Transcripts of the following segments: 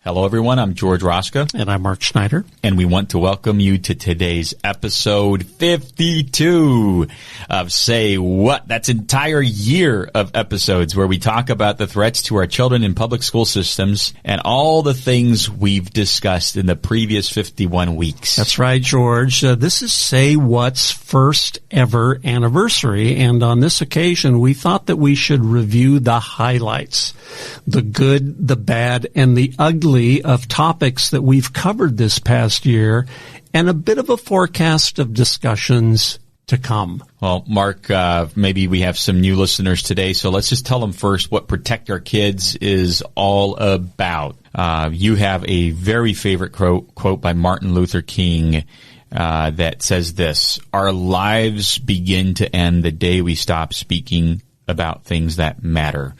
Hello, everyone. I'm George Roska. And I'm Mark Schneider. And we want to welcome you to today's episode 52 of Say What? That's an entire year of episodes where we talk about the threats to our children in public school systems and all the things we've discussed in the previous 51 weeks. That's right, George. This is Say What's first ever anniversary. And on this occasion, we thought that we should review the highlights, the good, the bad, and the ugly of topics that we've covered this past year, and a bit of a forecast of discussions to come. Well, Mark, maybe we have some new listeners today, so let's just tell them first what Protect Our Kids is all about. You have a very favorite quote by Martin Luther King that says this: "Our lives begin to end the day we stop speaking about things that matter."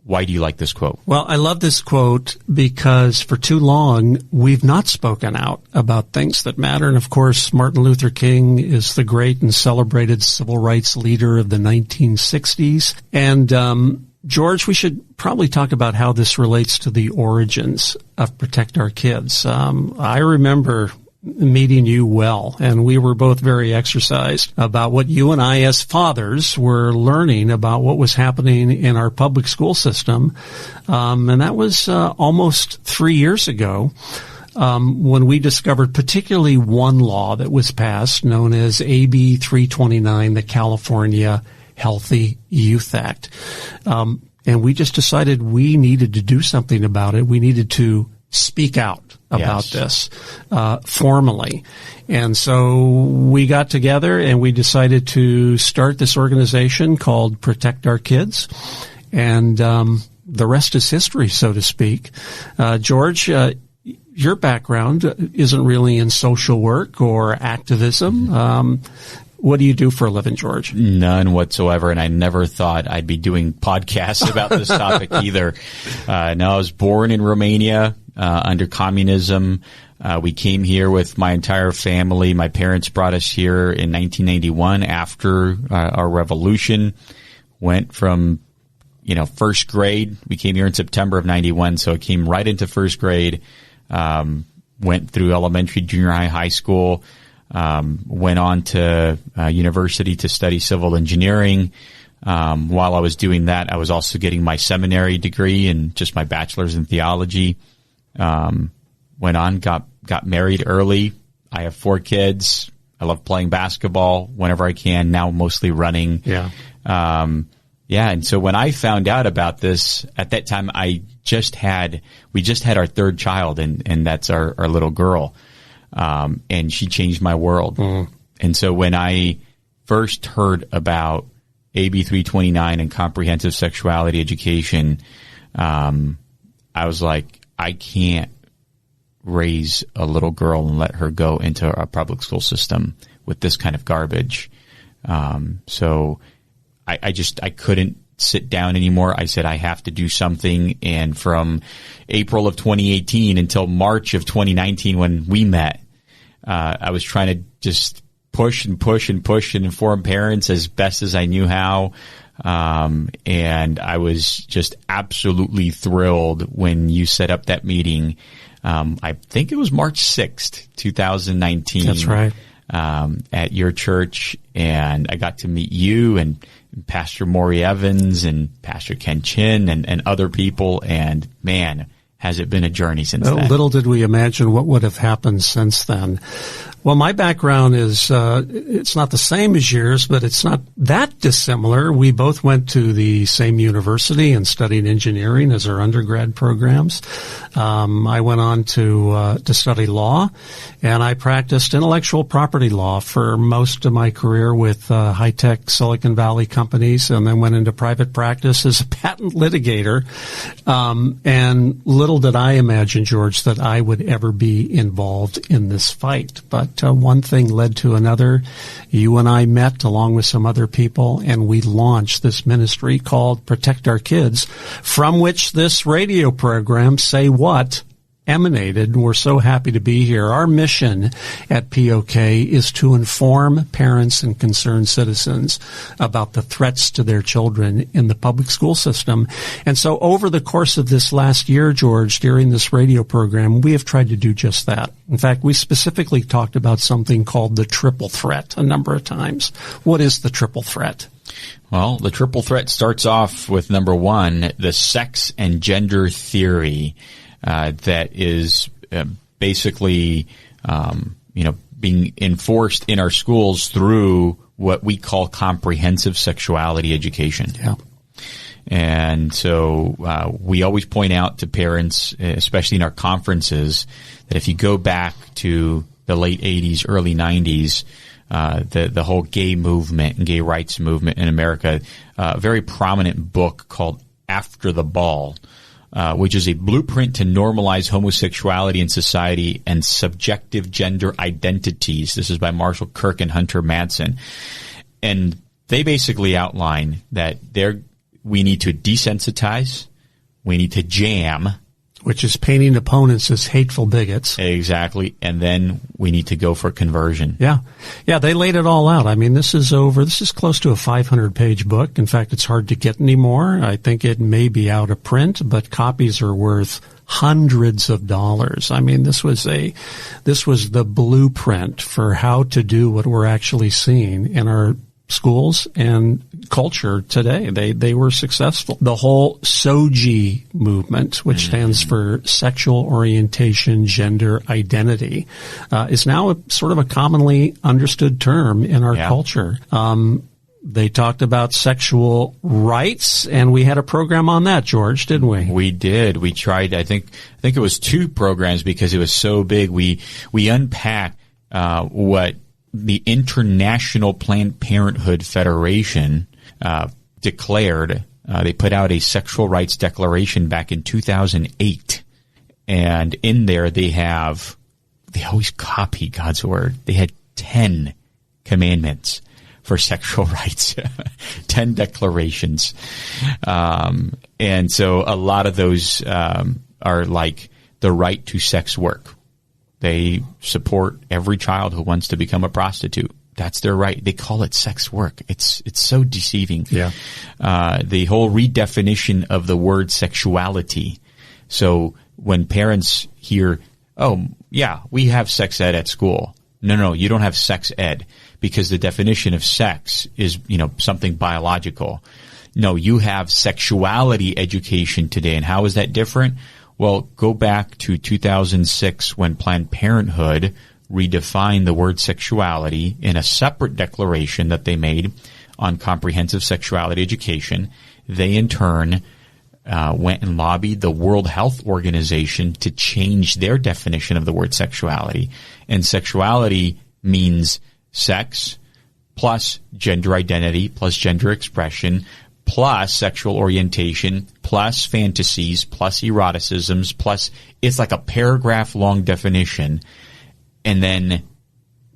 Why do you like this quote? Well, I love this quote because for too long, we've not spoken out about things that matter. And of course, Martin Luther King is the great and celebrated civil rights leader of the 1960s. And, George, we should probably talk about how this relates to the origins of Protect Our Kids. I remember meeting you well, and we were both very exercised about what you and I as fathers were learning about what was happening in our public school system. And that was almost 3 years ago when we discovered particularly one law that was passed known as AB 329, the California Healthy Youth Act. And we just decided we needed to do something about it. We needed to speak out about this formally. And so we got together and we decided to start this organization called Protect Our Kids. And the rest is history, so to speak. George, your background isn't really in social work or activism. What do you do for a living, George? None whatsoever, and I never thought I'd be doing podcasts about this topic either. No, I was born in Romania under communism. We came here with my entire family. My parents brought us here in 1991 after our revolution. Went from, first grade. We came here in September of 91, so I came right into first grade. Went through elementary, junior high school. Went on to university to study civil engineering. While I was doing that, I was also getting my seminary degree and just my bachelor's in theology. Went on, got married early. I have 4 kids. I love playing basketball whenever I can, now mostly running. Yeah. And so when I found out about this, at that time, we just had our third child, and that's our little girl. And she changed my world. Mm. And so when I first heard about AB 329 and comprehensive sexuality education, I was like, I can't raise a little girl and let her go into a public school system with this kind of garbage. So I couldn't sit down anymore. I said, I have to do something. And from April of 2018 until March of 2019, when we met, I was trying to just push and inform parents as best as I knew how. And I was just absolutely thrilled when you set up that meeting. I think it was March 6th, 2019. That's right. At your church. And I got to meet you and Pastor Maury Evans and Pastor Ken Chin and other people. And man, has it been a journey since then. Little did we imagine what would have happened since then. Well, my background is, it's not the same as yours, but it's not that dissimilar. We both went to the same university and studied engineering as our undergrad programs. I went on to study law, and I practiced intellectual property law for most of my career with high-tech Silicon Valley companies, and then went into private practice as a patent litigator. And little did I imagine, George, that I would ever be involved in this fight. But one thing led to another. You and I met along with some other people, and we launched this ministry called Protect Our Kids, from which this radio program, Say What, emanated. We're so happy to be here. Our mission at POK is to inform parents and concerned citizens about the threats to their children in the public school system. And so over the course of this last year, George, during this radio program, we have tried to do just that. In fact, we specifically talked about something called the triple threat a number of times. What is the triple threat? Well, the triple threat starts off with number one, the sex and gender theory that is basically, being enforced in our schools through what we call comprehensive sexuality education. Yeah. And so we always point out to parents, especially in our conferences, that if you go back to the late 80s, early 90s, the whole gay movement and gay rights movement in America, a very prominent book called After the Ball, which is a blueprint to normalize homosexuality in society and subjective gender identities. This is by Marshall Kirk and Hunter Madsen. And they basically outline that we need to desensitize, we need to jam. Which is painting opponents as hateful bigots. Exactly. And then we need to go for conversion. Yeah. Yeah, they laid it all out. I mean, this is close to a 500-page book. In fact, it's hard to get anymore. I think it may be out of print, but copies are worth hundreds of dollars. I mean, this was the blueprint for how to do what we're actually seeing in our schools and culture today. They were successful. The whole SOGI movement, which stands for sexual orientation, gender identity, is now sort of a commonly understood term in our culture. They talked about sexual rights, and we had a program on that, George, didn't we? We did. We tried, I think it was 2 programs because it was so big. We unpacked what the International Planned Parenthood Federation declared. They put out a sexual rights declaration back in 2008. And in there they always copy God's word. They had 10 commandments for sexual rights, 10 declarations. And so a lot of those are like the right to sex work. They support every child who wants to become a prostitute. That's their right. They call it sex work. It's so deceiving. Yeah. The whole redefinition of the word sexuality. So when parents hear, oh, yeah, we have sex ed at school. No, you don't have sex ed because the definition of sex is, something biological. No, you have sexuality education today. And how is that different? Well, go back to 2006 when Planned Parenthood redefined the word sexuality in a separate declaration that they made on comprehensive sexuality education. They, in turn, went and lobbied the World Health Organization to change their definition of the word sexuality. And sexuality means sex plus gender identity plus gender expression plus sexual orientation, plus fantasies, plus eroticisms, plus it's like a paragraph-long definition. And then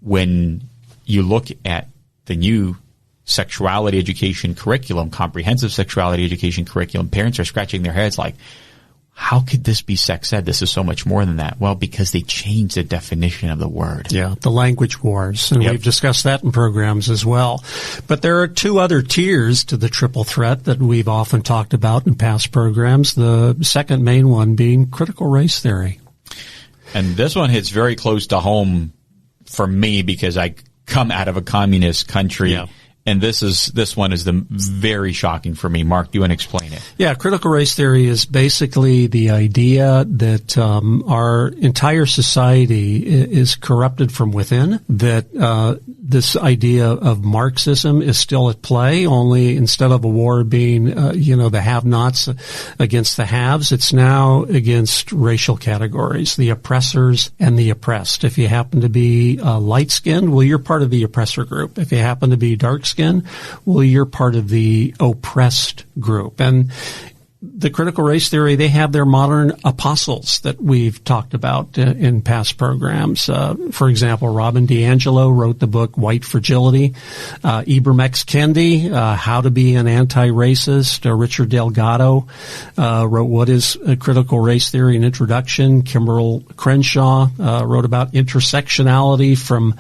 when you look at the new sexuality education curriculum, comprehensive sexuality education curriculum, parents are scratching their heads like, how could this be sex ed? This is so much more than that. Well, because they changed the definition of the word. Yeah, the language wars. And we've discussed that in programs as well. But there are 2 other tiers to the triple threat that we've often talked about in past programs. The second main one being critical race theory. And this one hits very close to home for me because I come out of a communist country. Yeah. And this one is very shocking for me. Mark, do you want to explain it? Yeah, critical race theory is basically the idea that our entire society is corrupted from within, that this idea of Marxism is still at play, only instead of a war being, the have-nots against the haves, it's now against racial categories, the oppressors and the oppressed. If you happen to be light-skinned, well, you're part of the oppressor group. If you happen to be dark-skinned, well, you're part of the oppressed group. And the critical race theory, they have their modern apostles that we've talked about in past programs. For example, Robin DiAngelo wrote the book White Fragility. Ibram X. Kendi, How to Be an Anti-Racist. Richard Delgado wrote What is Critical Race Theory, an Introduction. Kimberly Crenshaw wrote about intersectionality from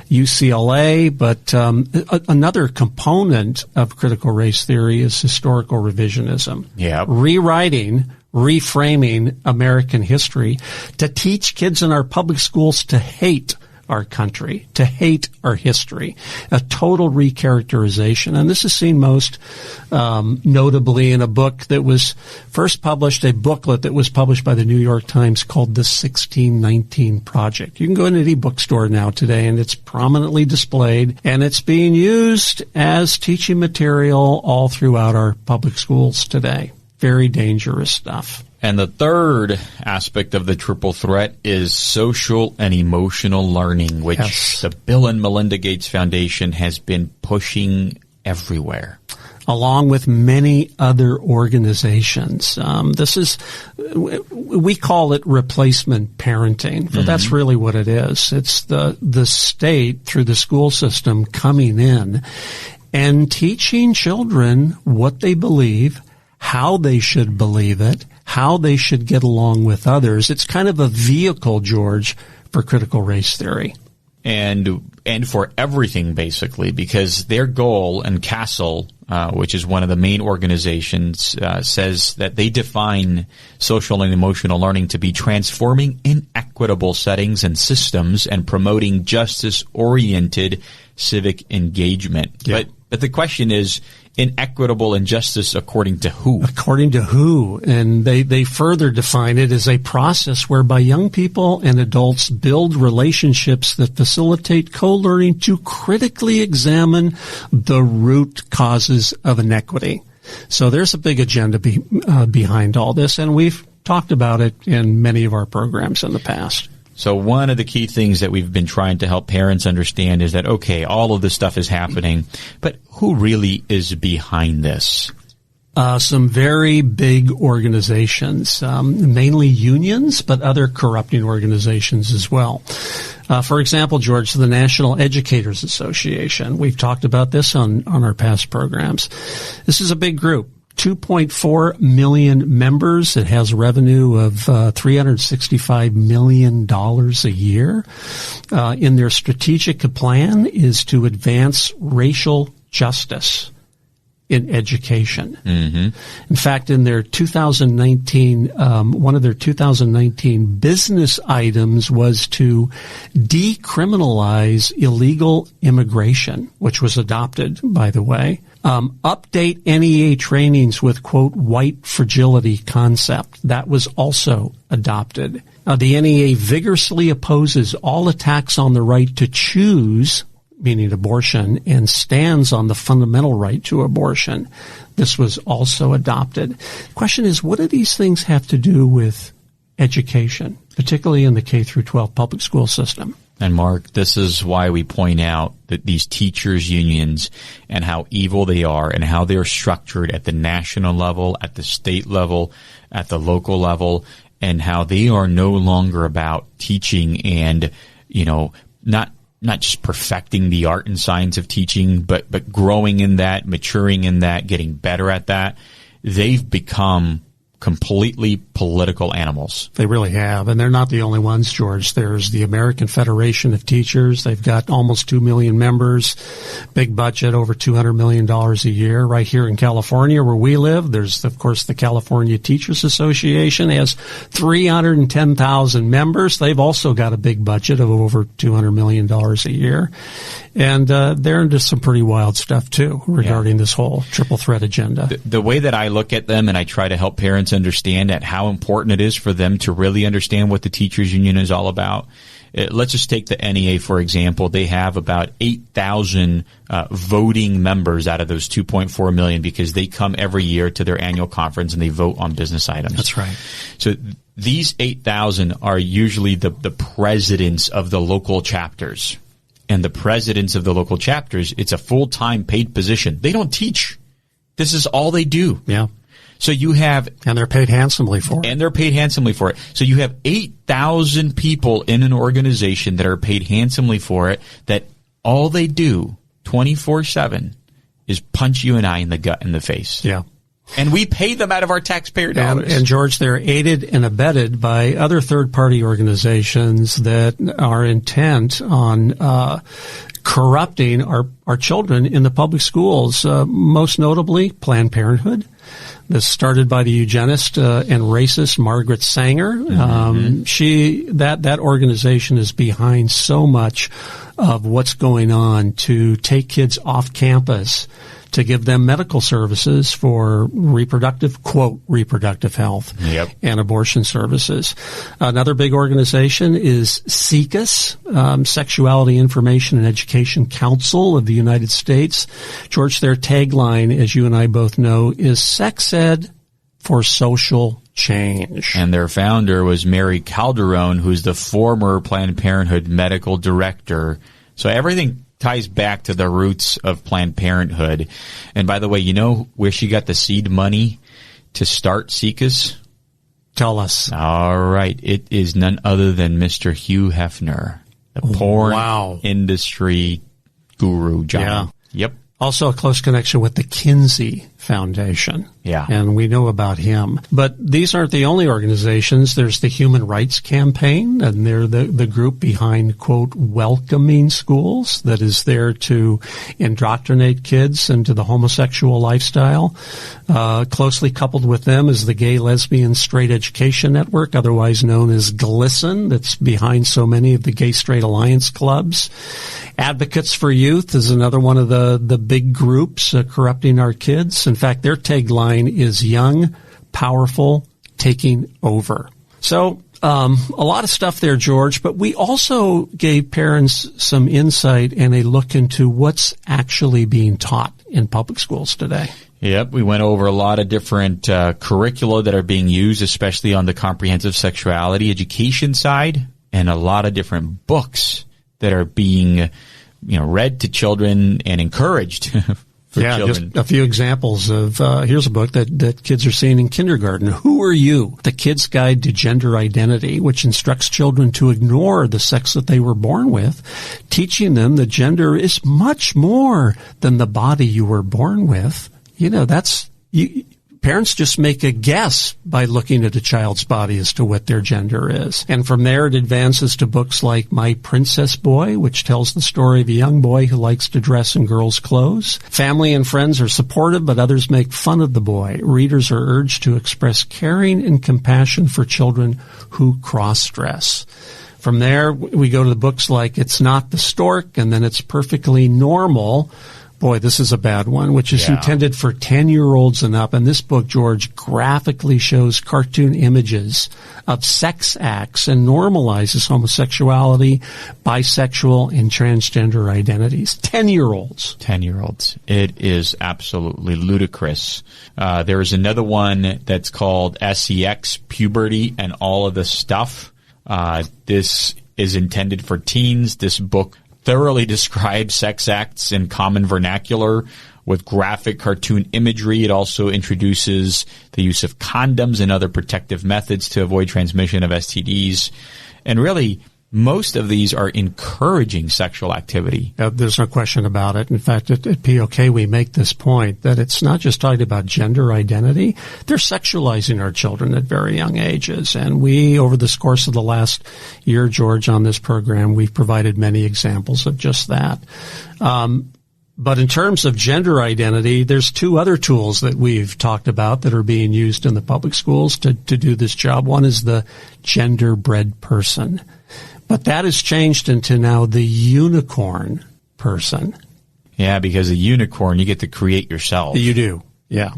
UCLA. But another component of critical race theory is historical revisionism. Yeah. Rewriting, reframing American history to teach kids in our public schools to hate our country, to hate our history, a total recharacterization. And this is seen most notably in a book that was first published, a booklet that was published by the New York Times called The 1619 Project. You can go into any bookstore now today, and it's prominently displayed, and it's being used as teaching material all throughout our public schools today. Very dangerous stuff. And the third aspect of the triple threat is social and emotional learning, which the Bill and Melinda Gates Foundation has been pushing everywhere. Along with many other organizations. We call it replacement parenting, but that's really what it is. It's the state through the school system coming in and teaching children what they believe, how they should believe it, how they should get along with others. It's kind of a vehicle, George, for critical race theory. And for everything, basically, because their goal, and CASEL, which is one of the main organizations, says that they define social and emotional learning to be transforming inequitable settings and systems and promoting justice-oriented civic engagement. Yeah. But the question is, inequitable injustice according to who? According to who? And they further define it as a process whereby young people and adults build relationships that facilitate co-learning to critically examine the root causes of inequity. So there's a big agenda behind all this, and we've talked about it in many of our programs in the past. So one of the key things that we've been trying to help parents understand is that, okay, all of this stuff is happening, but who really is behind this? Some very big organizations, mainly unions, but other corrupting organizations as well. For example, George, the National Educators Association. We've talked about this on our past programs. This is a big group. 2.4 million members. It has revenue of $365 million a year. In their strategic plan is to advance racial justice in education. Mm-hmm. In fact, in their 2019, one of their 2019 business items was to decriminalize illegal immigration, which was adopted, by the way. Update NEA trainings with, quote, white fragility concept. That was also adopted. The NEA vigorously opposes all attacks on the right to choose, meaning abortion, and stands on the fundamental right to abortion. This was also adopted. The question is, what do these things have to do with education, particularly in the K through 12 public school system? And Mark, this is why we point out that these teachers' unions and how evil they are and how they're structured at the national level, at the state level, at the local level, and how they are no longer about teaching and, not just perfecting the art and science of teaching, but growing in that, maturing in that, getting better at that. They've become completely political animals. They really have. And they're not the only ones, George. There's the American Federation of Teachers. They've got almost 2 million members, big budget, over $200 million a year. Right here in California where we live, there's, of course, the California Teachers Association. It has 310,000 members. They've also got a big budget of over $200 million a year. And they're into some pretty wild stuff, too, regarding this whole triple threat agenda. The way that I look at them, and I try to help parents understand at how important it is for them to really understand what the teachers union is all about. Let's just take the NEA, for example. They have about 8,000 voting members out of those 2.4 million because they come every year to their annual conference and they vote on business items. That's right. So these 8,000 are usually the presidents of the local chapters. And the presidents of the local chapters, it's a full-time paid position. They don't teach. This is all they do. Yeah. So you have... And they're paid handsomely for it. And they're paid handsomely for it. So you have 8,000 people in an organization that are paid handsomely for it, that all they do 24/7 is punch you and I in the gut and the face. Yeah. And we pay them out of our taxpayer dollars. And George, they're aided and abetted by other third-party organizations that are intent on corrupting our children in the public schools, most notably Planned Parenthood. This started by the eugenist and racist Margaret Sanger. That organization is behind so much of what's going on to take kids off campus, to give them medical services for reproductive health and abortion services. Another big organization is SIECUS, Sexuality Information and Education Council of the United States. George, their tagline, as you and I both know, is sex ed for social change. And their founder was Mary Calderon, who's the former Planned Parenthood medical director. So everything ties back to the roots of Planned Parenthood. And by the way, you know where she got the seed money to start SIECUS? Tell us. All right. It is none other than Mr. Hugh Hefner, the porn industry guru, John. Yeah. Yep. Also a close connection with the Kinsey Foundation. Yeah. And we know about him. But these aren't the only organizations. There's the Human Rights Campaign, and they're the group behind, quote, welcoming schools that is there to indoctrinate kids into the homosexual lifestyle. Closely coupled with them is the Gay, Lesbian, Straight Education Network, otherwise known as GLSEN, that's behind so many of the Gay Straight Alliance clubs. Advocates for Youth is another one of the big groups corrupting our kids. In fact, their tagline is young, powerful, taking over. So a lot of stuff there, George, but we also gave parents some insight and a look into what's actually being taught in public schools today. Yep, we went over a lot of different curricula that are being used, especially on the comprehensive sexuality education side, and a lot of different books that are being, read to children and encouraged for children. Just a few examples of, here's a book that kids are seeing in kindergarten. Who Are You? The Kid's Guide to Gender Identity, which instructs children to ignore the sex that they were born with, teaching them that gender is much more than the body you were born with. Parents just make a guess by looking at a child's body as to what their gender is. And from there, it advances to books like My Princess Boy, which tells the story of a young boy who likes to dress in girls' clothes. Family and friends are supportive, but others make fun of the boy. Readers are urged to express caring and compassion for children who cross-dress. From there, we go to the books like It's Not the Stork, and then It's Perfectly Normal. Boy, this is a bad one, which is intended for 10-year-olds and up. And this book, George, graphically shows cartoon images of sex acts and normalizes homosexuality, bisexual, and transgender identities. 10-year-olds. 10-year-olds. It is absolutely ludicrous. There is another one that's called SEX, Puberty and All of the Stuff. This is intended for teens. This book thoroughly describes sex acts in common vernacular with graphic cartoon imagery. It also introduces the use of condoms and other protective methods to avoid transmission of STDs. And really, most of these are encouraging sexual activity. There's no question about it. In fact, at POK, we make this point that it's not just talking about gender identity. They're sexualizing our children at very young ages. And we, over the course of the last year, George, on this program, we've provided many examples of just that. But in terms of gender identity, there's two other tools that we've talked about that are being used in the public schools to do this job. One is the gender-bred person. But that has changed into now the unicorn person. Yeah, because a unicorn, you get to create yourself. You do, yeah.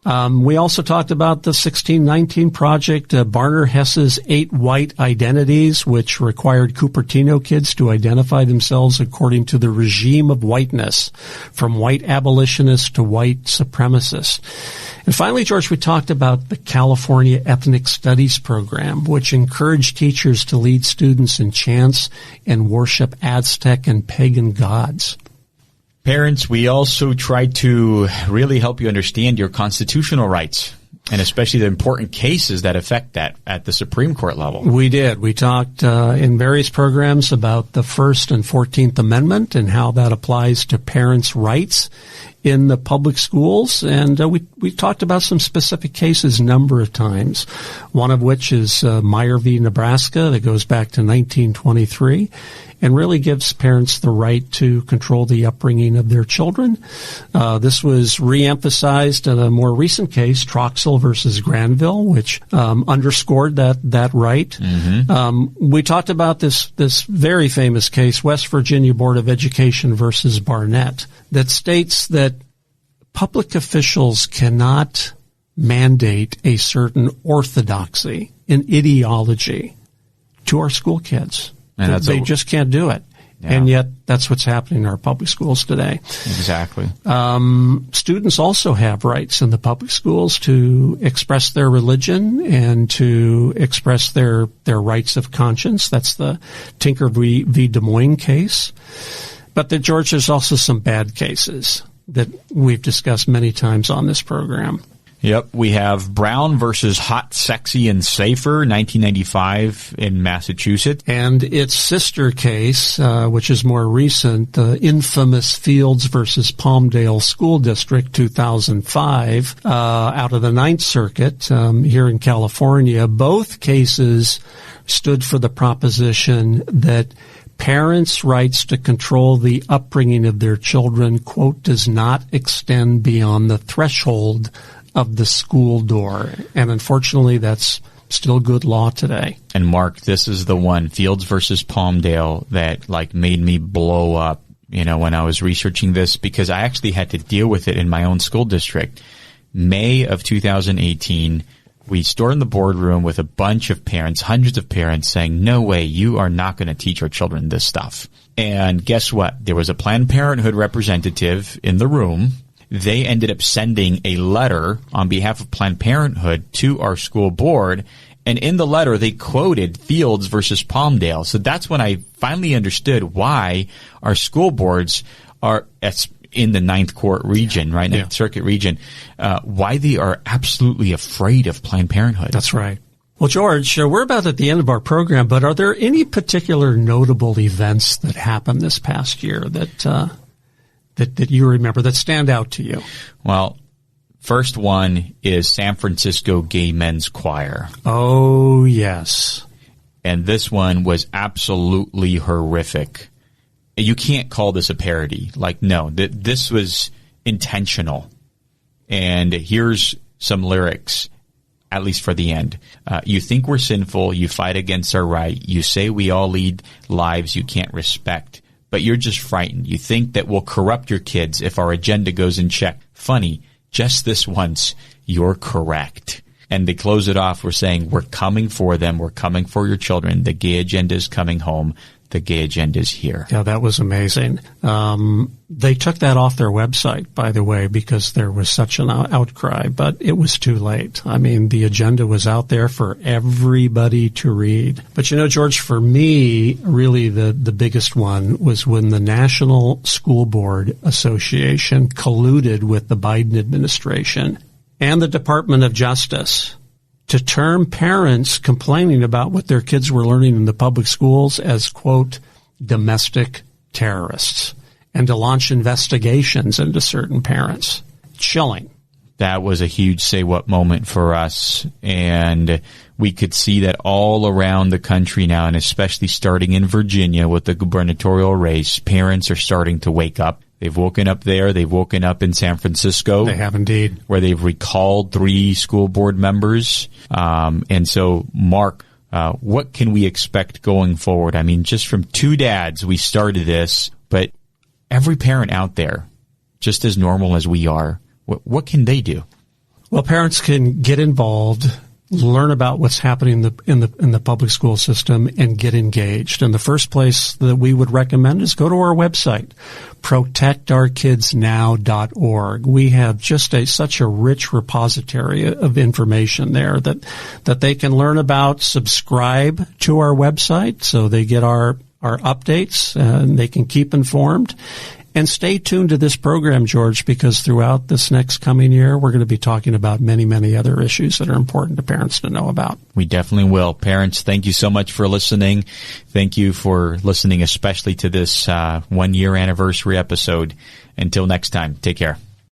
We also talked about the 1619 project, Barner Hess's 8 White Identities, which required Cupertino kids to identify themselves according to the regime of whiteness, from white abolitionists to white supremacists. And finally, George, we talked about the California Ethnic Studies program, which encouraged teachers to lead students in chants and worship Aztec and pagan gods. Parents, we also try to really help you understand your constitutional rights. And especially the important cases that affect that at the Supreme Court level. We did. We talked in various programs about the First and 14th Amendment and how that applies to parents' rights in the public schools. And we talked about some specific cases a number of times, one of which is Meyer v. Nebraska that goes back to 1923 and really gives parents the right to control the upbringing of their children. This was reemphasized in a more recent case, Troxel versus Granville, which underscored that right. Mm-hmm. We talked about this very famous case, West Virginia Board of Education versus Barnett, that states that public officials cannot mandate a certain orthodoxy, an ideology to our school kids. And they just can't do it. Yeah. And yet that's what's happening in our public schools today. Exactly. Students also have rights in the public schools to express their religion and to express their rights of conscience. That's the Tinker v. Des Moines case. But George, there's also some bad cases that we've discussed many times on this program. Yep, we have Brown versus Hot, Sexy, and Safer, 1995 in Massachusetts. And its sister case, which is more recent, the infamous Fields versus Palmdale School District, 2005, out of the Ninth Circuit here in California. Both cases stood for the proposition that parents' rights to control the upbringing of their children, quote, does not extend beyond the threshold of the school door. And unfortunately, that's still good law today. And Mark, this is the one, Fields versus Palmdale, that made me blow up, when I was researching this, because I actually had to deal with it in my own school district. May of 2018, we stormed the boardroom with a bunch of parents, hundreds of parents, saying, no way, you are not going to teach our children this stuff. And guess what? There was a Planned Parenthood representative in the room. They ended up sending a letter on behalf of Planned Parenthood to our school board. And in the letter, they quoted Fields versus Palmdale. So that's when I finally understood why our school boards are in the Ninth Court region, right? Ninth Circuit region, why they are absolutely afraid of Planned Parenthood. That's right. Well, George, we're about at the end of our program, but are there any particular notable events that happened this past year that you remember that stand out to you? Well, first one is San Francisco Gay Men's Choir. Oh, yes. And this one was absolutely horrific. You can't call this a parody. No, this was intentional. And here's some lyrics, at least for the end. You think we're sinful. You fight against our right. You say we all lead lives you can't respect. But you're just frightened. You think that we'll corrupt your kids if our agenda goes in check. Funny, just this once, you're correct. And they close it off. We're saying, we're coming for them. We're coming for your children. The gay agenda is coming home. The gay agenda is here. Yeah, that was amazing. They took that off their website, by the way, because there was such an outcry, but it was too late. I mean, the agenda was out there for everybody to read. But George, for me, really the biggest one was when the National School Board Association colluded with the Biden administration and the Department of Justice to term parents complaining about what their kids were learning in the public schools as, quote, domestic terrorists, and to launch investigations into certain parents. Chilling. That was a huge say what moment for us, and we could see that all around the country now, and especially starting in Virginia with the gubernatorial race, parents are starting to wake up. They've woken up there. They've woken up in San Francisco. They have indeed. Where they've recalled 3 school board members. And so, Mark, what can we expect going forward? I mean, just from 2 dads, we started this, but every parent out there, just as normal as we are, what can they do? Well, parents can get involved, learn about what's happening in the public school system, and get engaged. And the first place that we would recommend is go to our website, protectourkidsnow.org. We have just such a rich repository of information there that they can learn about. Subscribe to our website so they get our updates and they can keep informed. And stay tuned to this program, George, because throughout this next coming year, we're going to be talking about many, many other issues that are important to parents to know about. We definitely will. Parents, thank you so much for listening. Thank you for listening, especially to this 1-year anniversary episode. Until next time, take care.